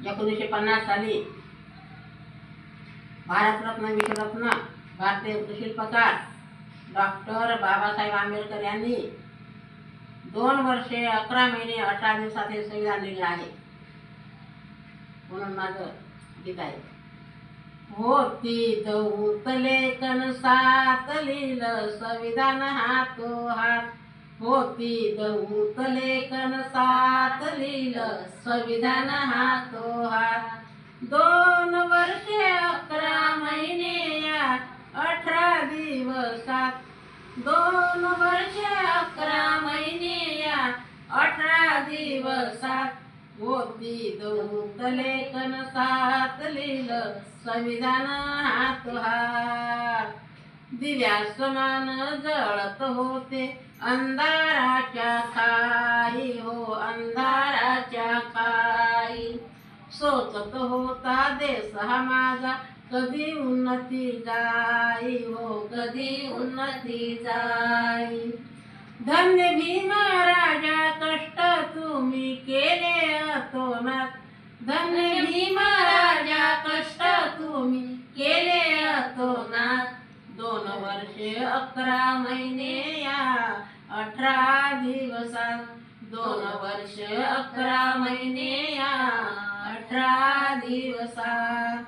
1950 साली भारतरत्न विश्वरत्न भारतीय शिल्पकार डॉक्टर बाबासाहेब आंबेडकर यांनी 2 वर्षे 11 महिने 18 दिवसात हे संविधान लिहिलं आहे. म्हणून माझं गीत आहे. होती दौत लेखन सात लिहिलं संविधान हातोहात. होती दौत लेखन सात लिहिलं संविधान हातोहात. 2 वर्षे 11 महिने या 18 दिवसात. 2 वर्षे 11 महिने या 18 दिवसात. होती दौत लेखन सात लिहिलं संविधान हातोहात. दिव्या समान जळत होते अंधाराच्या खाई हो अंधाराच्या खाई. सोचत होता देश हा माझा कधी उन्नती जाई हो कधी उन्नती जाई. धन्य भीम राजा कष्ट तुम्ही केले अतोनात. धन्य भीम राजा कष्ट तुम्ही केले अतोनात. 2 वर्षे 11 महिने या 18 दिवसात. 2 वर्षे 11 महिने या 18 दिवसात.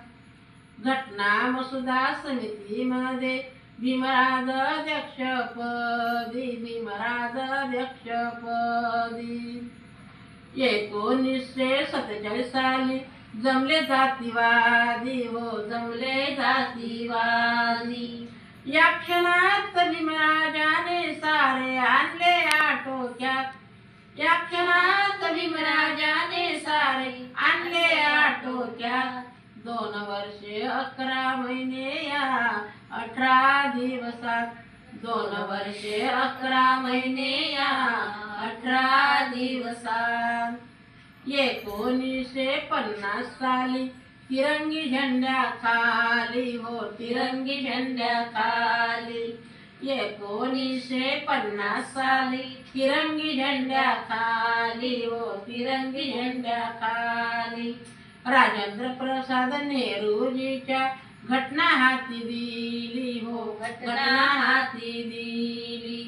घटना मसुदा समितीमध्ये भीमराज अध्यक्षपदी. भीमराज अध्यक्षपदी. 1947 साली जमले जातीवादी हो जमले जातीवादी. या क्षणात भीमराजाने सारे आणले आटोक्यात. या क्षणात भीमराजाने सारे आणले आटोक्यात. 2 वर्षे 11 महिने या 18 दिवसात. 2 वर्षे 11 महिने या 18 दिवसात. 1950 साली तिरंगी झेंड्या खाली हो तिरंगी झेंड्या खाली. 1950 साली तिरंगी झेंड्या खाली हो तिरंगी झेंड्या खाली. राजेंद्र प्रसाद नेहरूजीच्या घटना हाती दिली हो घटना हाती दिली.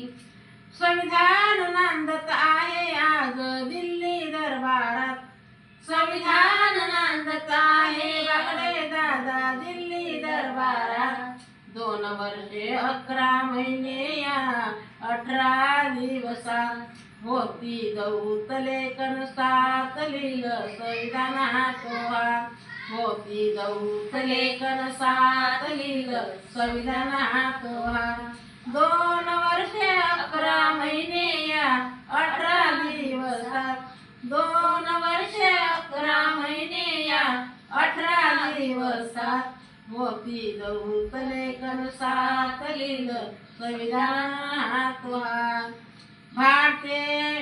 संविधान नांदत आहे आज दिल्ली दरबारात. संविधान नांदत आहे बागडे दादा दिल्ली दरबारात. 2 वर्षे 11 महिने या 18 दिवसात. होती दौत लेखन सात लिहिलं संविधान हातोहात. होती दौत लेखन सात लिहिलं संविधान हातोहात. 2 वर्षे 11 महिने या 18 दिवसात. 2 वर्षे 11 महिने या 18 दिवसात. होती दौत लेखन सात लिहिलं संविधान हातोहात. भारतीय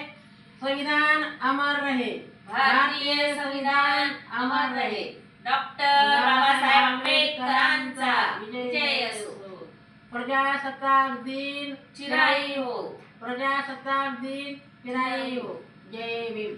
संविधान अमर रहे. भारतीय संविधान अमर रहे. डॉक्टर बाबासाहेब आंबेडकरांचा विजय असो. प्रजासत्ताक दिन चिराई हो. प्रजासत्ताक दिन चिराई हो. जय भीम.